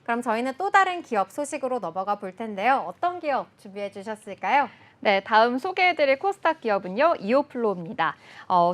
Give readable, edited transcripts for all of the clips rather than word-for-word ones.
그럼 저희는 또 다른 기업 소식으로 넘어가 볼 텐데요. 어떤 기업 준비해 주셨을까요? 네, 다음 소개해드릴 코스닥 기업은요, 이오플로우입니다.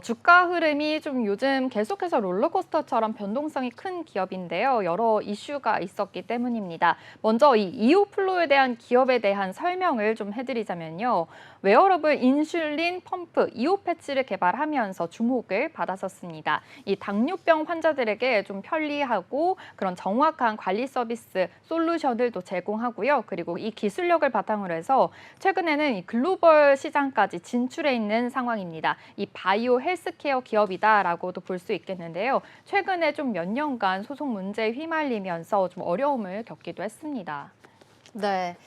주가 흐름이 좀 요즘 계속해서 롤러코스터처럼 변동성이 큰 기업인데요. 여러 이슈가 있었기 때문입니다. 먼저 이 이오플로우에 대한 기업에 대한 설명을 좀 해드리자면요. 웨어러블 인슐린 펌프 이오패치를 개발하면서 주목을 받았었습니다. 이 당뇨병 환자들에게 좀 편리하고 그런 정확한 관리 서비스 솔루션을 또 제공하고요. 그리고 이 기술력을 바탕으로 해서 최근에는 이 글로벌 시장까지 진출해 있는 상황입니다. 이 바이오 헬스케어 기업이다라고도 볼 수 있겠는데요. 최근에 좀 몇 년간 소송 문제에 휘말리면서 좀 어려움을 겪기도 했습니다. 네.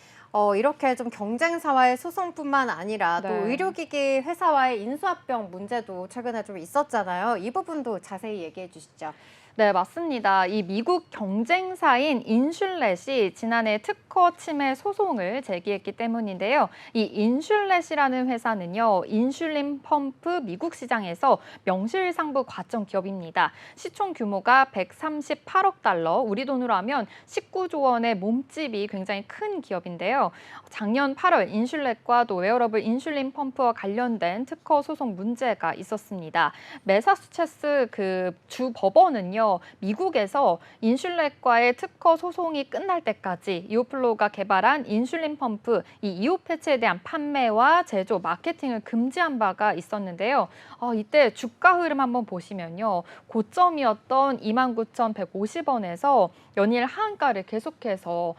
이렇게 좀 경쟁사와의 소송뿐만 아니라 또 네. 의료기기 회사와의 인수합병 문제도 최근에 좀 있었잖아요. 이 부분도 자세히 얘기해 주시죠. 네, 맞습니다. 이 미국 경쟁사인 인슐렛이 지난해 특허 침해 소송을 제기했기 때문인데요. 이 인슐렛이라는 회사는요, 인슐린 펌프 미국 시장에서 명실상부 과점 기업입니다. 시총 규모가 138억 달러, 우리 돈으로 하면 19조 원의 몸집이 굉장히 큰 기업인데요. 작년 8월 인슐렛과 또 웨어러블 인슐린 펌프와 관련된 특허 소송 문제가 있었습니다. 매사추세츠 그 주 법원은요, 미국에서 인슐렛과의 특허 소송이 끝날 때까지 이오플로우가 개발한 인슐린 펌프, 이 이오패치에 대한 판매와 제조, 마케팅을 금지한 바가 있었는데요. 이때 주가 흐름 한번 보시면요. 고점이었던 29,150원에서 연일 하한가를 계속해서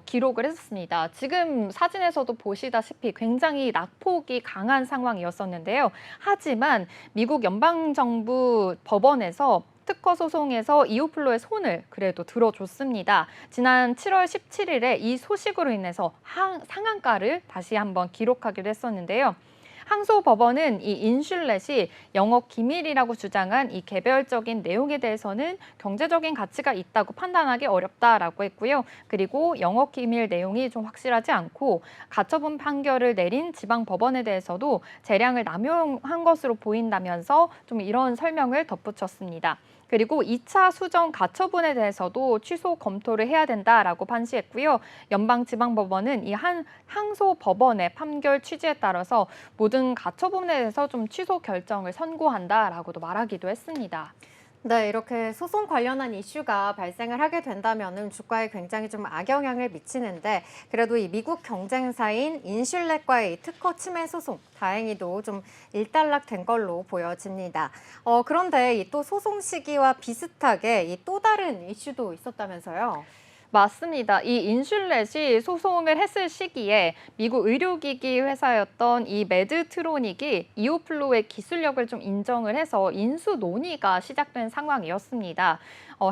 기록을 했었습니다. 지금 사진에서도 보시다시피 굉장히 낙폭이 강한 상황이었었는데요. 하지만 미국 연방정부 법원에서 특허 소송에서 이오플로의 손을 그래도 들어줬습니다. 지난 7월 17일에 이 소식으로 인해서 상한가를 다시 한번 기록하기도 했었는데요. 항소법원은 이 인슐렛이 영업 기밀이라고 주장한 이 개별적인 내용에 대해서는 경제적인 가치가 있다고 판단하기 어렵다라고 했고요. 그리고 영업 기밀 내용이 좀 확실하지 않고 가처분 판결을 내린 지방법원에 대해서도 재량을 남용한 것으로 보인다면서 좀 이런 설명을 덧붙였습니다. 그리고 2차 수정 가처분에 대해서도 취소 검토를 해야 된다라고 판시했고요. 연방지방법원은 이 항소법원의 판결 취지에 따라서 모든 가처분에 대해서 좀 취소 결정을 선고한다라고도 말하기도 했습니다. 네, 이렇게 소송 관련한 이슈가 발생을 하게 된다면은 주가에 굉장히 좀 악영향을 미치는데 그래도 이 미국 경쟁사인 인슐렛과의 이 특허 침해 소송 다행히도 좀 일단락된 걸로 보여집니다. 그런데 이 또 소송 시기와 비슷하게 이 또 다른 이슈도 있었다면서요? 맞습니다. 이 인슐렛이 소송을 했을 시기에 미국 의료기기 회사였던 이 메드트로닉이 이오플로의 기술력을 좀 인정을 해서 인수 논의가 시작된 상황이었습니다.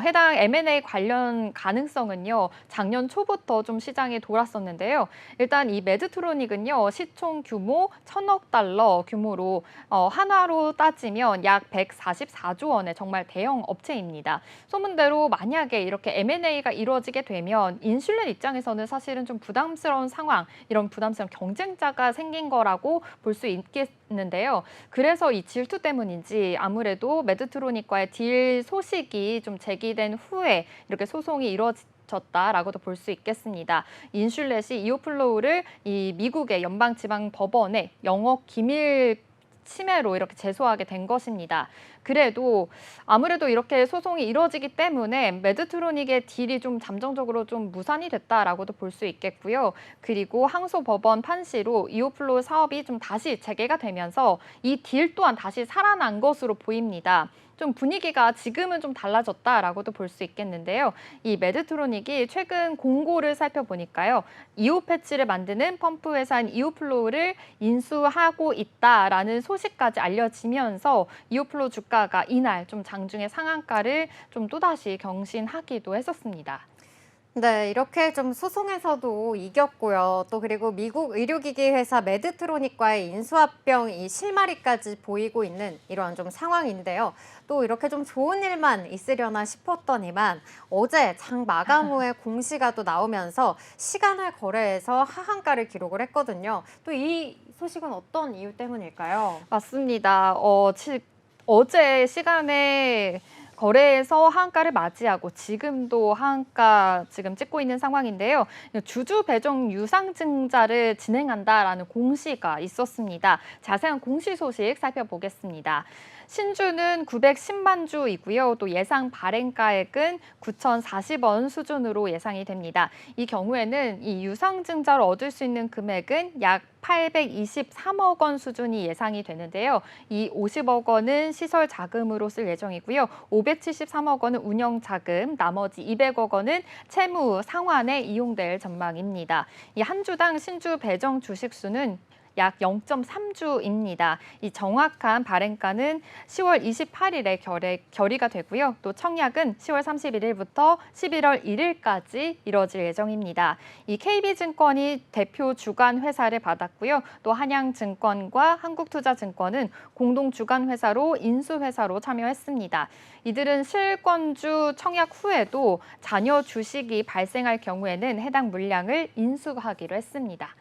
해당 M&A 관련 가능성은요, 작년 초부터 좀 시장에 돌았었는데요. 일단 이 메드트로닉은요, 시총 규모 1,000억 달러 규모로 한화로 따지면 약 144조 원의 정말 대형 업체입니다. 소문대로 만약에 이렇게 M&A가 이루어지게 되면 인슐렛 입장에서는 사실은 좀 부담스러운 상황, 이런 부담스러운 경쟁자가 생긴 거라고 볼 수 있겠는데요. 그래서 이 질투 때문인지 아무래도 메드트로닉과의 딜 소식이 좀 제기된 후에 이렇게 소송이 이루어졌다라고도 볼 수 있겠습니다. 인슐렛이 이오플로우를 이 미국의 연방지방법원에 영업 기밀 침해로 이렇게 제소하게 된 것입니다. 그래도 아무래도 이렇게 소송이 이루어지기 때문에 메드트로닉의 딜이 좀 잠정적으로 좀 무산이 됐다라고도 볼 수 있겠고요. 그리고 항소법원 판시로 이오플로우 사업이 좀 다시 재개가 되면서 이 딜 또한 다시 살아난 것으로 보입니다. 좀 분위기가 지금은 좀 달라졌다라고도 볼 수 있겠는데요. 이 메드트로닉이 최근 공고를 살펴보니까요. 이오패치를 만드는 펌프 회사인 이오플로우를 인수하고 있다라는 소식까지 알려지면서 이오플로우 주가가 이날 좀 장중에 상한가를 좀 또다시 경신하기도 했었습니다. 네, 이렇게 좀 소송에서도 이겼고요. 또 그리고 미국 의료기기 회사 메드트로닉과의 인수합병 이 실마리까지 보이고 있는 이런 좀 상황인데요. 또 이렇게 좀 좋은 일만 있으려나 싶었더니만 어제 장 마감 후에 공시가 또 나오면서 시간을 거래해서 하한가를 기록을 했거든요. 또 이 소식은 어떤 이유 때문일까요? 맞습니다. 어제 시간에 거래에서 하한가를 맞이하고 지금도 하한가 지금 찍고 있는 상황인데요. 주주 배정 유상증자를 진행한다라는 공시가 있었습니다. 자세한 공시 소식 살펴보겠습니다. 신주는 910만 주이고요. 또 예상 발행가액은 9,040원 수준으로 예상이 됩니다. 이 경우에는 이 유상증자를 얻을 수 있는 금액은 약 823억 원 수준이 예상이 되는데요. 이 50억 원은 시설 자금으로 쓸 예정이고요. 573억 원은 운영 자금, 나머지 200억 원은 채무 상환에 이용될 전망입니다. 이 한 주당 신주 배정 주식 수는 약 0.3주입니다. 이 정확한 발행가는 10월 28일에 결의가 되고요. 또 청약은 10월 31일부터 11월 1일까지 이뤄질 예정입니다. 이 KB증권이 대표 주관 회사를 받았고요. 또 한양증권과 한국투자증권은 공동 주관 회사로 인수회사로 참여했습니다. 이들은 실권주 청약 후에도 잔여 주식이 발생할 경우에는 해당 물량을 인수하기로 했습니다.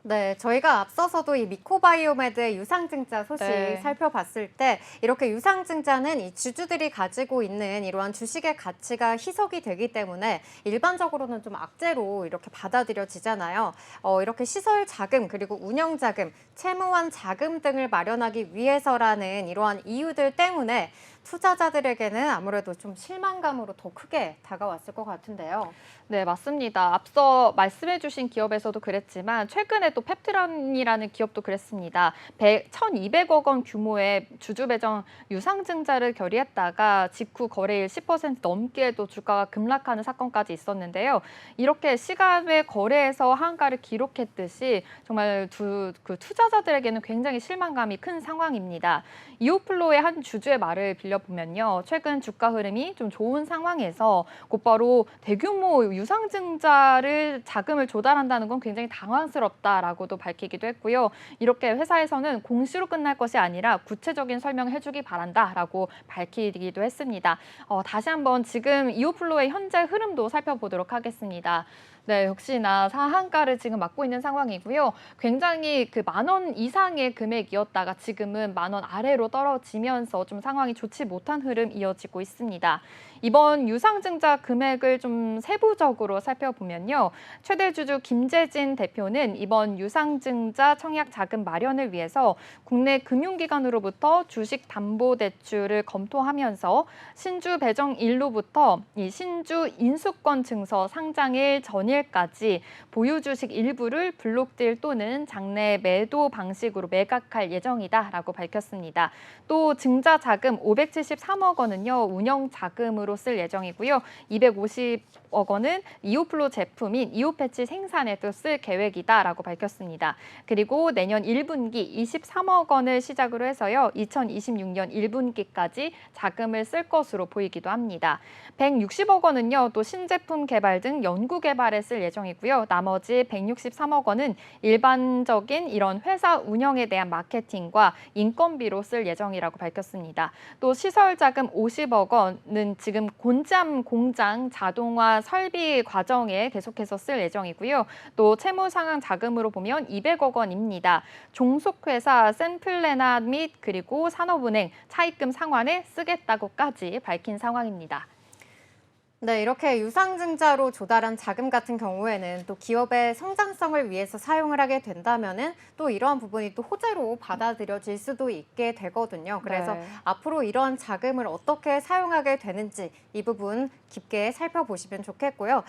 네, 저희가 앞서서도 이 미코바이오메드의 유상증자 소식 네. 살펴봤을 때 이렇게 유상증자는 이 주주들이 가지고 있는 이러한 주식의 가치가 희석이 되기 때문에 일반적으로는 좀 악재로 이렇게 받아들여지잖아요. 이렇게 시설 자금 그리고 운영 자금, 채무환 자금 등을 마련하기 위해서라는 이러한 이유들 때문에 투자자들에게는 아무래도 좀 실망감으로 더 크게 다가왔을 것 같은데요. 네, 맞습니다. 앞서 말씀해주신 기업에서도 그랬지만 최근에 또 펩트란이라는 기업도 그랬습니다. 1,200억 원 규모의 주주 배정 유상증자를 결의했다가 직후 거래일 10% 넘게도 주가가 급락하는 사건까지 있었는데요. 이렇게 시간외 거래에서 하한가를 기록했듯이 정말 그 투자자들에게는 굉장히 실망감이 큰 상황입니다. 이오플로의 한 주주의 말을 빌려보면요. 최근 주가 흐름이 좀 좋은 상황에서 곧바로 대규모 유상증자를 자금을 조달한다는 건 굉장히 당황스럽다라고도 밝히기도 했고요. 이렇게 회사에서는 공시로 끝날 것이 아니라 구체적인 설명을 해주기 바란다라고 밝히기도 했습니다. 다시 한번 지금 이오플로의 현재 흐름도 살펴보도록 하겠습니다. 네, 역시나 하한가를 지금 맞고 있는 상황이고요. 굉장히 그 10,000원 이상의 금액이었다가 지금은 10,000원 아래로 떨어지면서 좀 상황이 좋지 못한 흐름 이어지고 있습니다. 이번 유상증자 금액을 좀 세부적으로 살펴보면요. 최대 주주 김재진 대표는 이번 유상증자 청약 자금 마련을 위해서 국내 금융기관으로부터 주식담보대출을 검토하면서 신주 배정일로부터 이 신주 인수권 증서 상장일 전일까지 보유 주식 일부를 블록딜 또는 장내 매도 방식으로 매각할 예정이다라고 밝혔습니다. 또 증자 자금 573억 원은요. 운영 자금으로 쓸 예정이고요. 250억 원은 이오플로 제품인 이오패치 생산에 또 쓸 계획이다라고 밝혔습니다. 그리고 내년 1분기 23억 원을 시작으로 해서요. 2026년 1분기까지 자금을 쓸 것으로 보이기도 합니다. 160억 원은요. 또 신제품 개발 등 연구 개발에 쓸 예정이고요. 나머지 163억 원은 일반적인 이런 회사 운영에 대한 마케팅과 인건비로 쓸 예정이라고 밝혔습니다. 또 시설 자금 50억 원은 지금 곤잠 공장 자동화 설비 과정에 계속해서 쓸 예정이고요. 또 채무 상환 자금으로 보면 200억 원입니다. 종속회사 센플레나 및 그리고 산업은행 차입금 상환에 쓰겠다고까지 밝힌 상황입니다. 네, 이렇게 유상증자로 조달한 자금 같은 경우에는 또 기업의 성장성을 위해서 사용을 하게 된다면은 또 이러한 부분이 또 호재로 받아들여질 수도 있게 되거든요. 그래서 네. 앞으로 이러한 자금을 어떻게 사용하게 되는지 이 부분 깊게 살펴보시면 좋겠고요.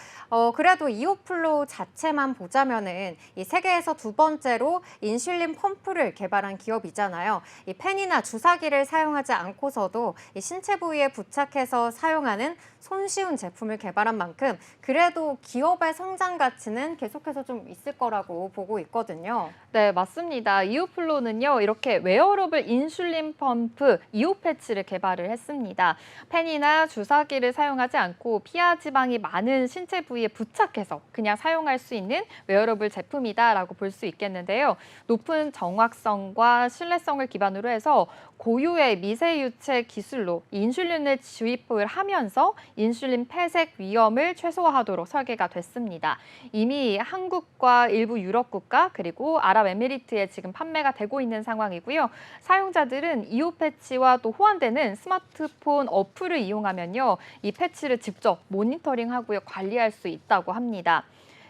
그래도 이오플로 자체만 보자면은 이 세계에서 두 번째로 인슐린 펌프를 개발한 기업이잖아요. 이 펜이나 주사기를 사용하지 않고서도 이 신체 부위에 부착해서 사용하는 손쉬운 제품을 개발한 만큼 그래도 기업의 성장 가치는 계속해서 좀 있을 거라고 보고 있거든요. 네, 맞습니다. 이오플로는요, 이렇게 웨어러블 인슐린 펌프 이오패치를 개발을 했습니다. 펜이나 주사기를 사용하지 않고 피하 지방이 많은 신체 부위에 부착해서 그냥 사용할 수 있는 웨어러블 제품이다라고 볼 수 있겠는데요. 높은 정확성과 신뢰성을 기반으로 해서 고유의 미세유체 기술로 인슐린을 주입을 하면서 인슐린 폐색 위험을 최소화하도록 설계가 됐습니다. 이미 한국과 일부 유럽 국가 그리고 아랍에미리트에 지금 판매가 되고 있는 상황이고요. 사용자들은 이오 패치와 또 호환되는 스마트폰 어플을 이용하면요, 이 패치를 직접 모니터링하고요, 관리할 수 있다고 합니다.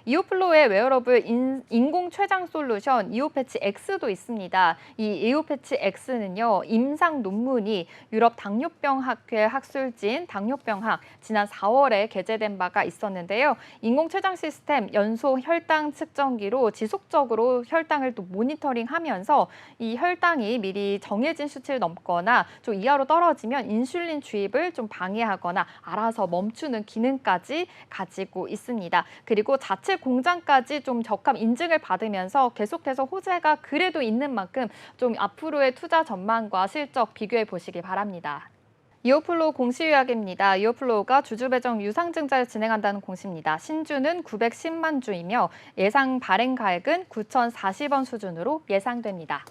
이오플로의 웨어러블 인공 췌장 솔루션 이오패치 X도 있습니다. 이 이오패치 X는요, 임상 논문이 유럽 당뇨병 학회 학술지인 당뇨병학 지난 4월에 게재된 바가 있었는데요. 인공 췌장 시스템 연소 혈당 측정기로 지속적으로 혈당을 또 모니터링하면서 이 혈당이 미리 정해진 수치를 넘거나 좀 이하로 떨어지면 인슐린 주입을 좀 방해하거나 알아서 멈추는 기능까지 가지고 있습니다. 그리고 자체 공장까지 좀 적합 인증을 받으면서 계속해서 호재가 그래도 있는 만큼 좀 앞으로의 투자 전망과 실적 비교해 보시기 바랍니다. 이오플로우 공시 요약입니다. 이오플로우가 주주 배정 유상증자를 진행한다는 공시입니다. 신주는 910만 주이며 예상 발행 가액은 9,040원 수준으로 예상됩니다.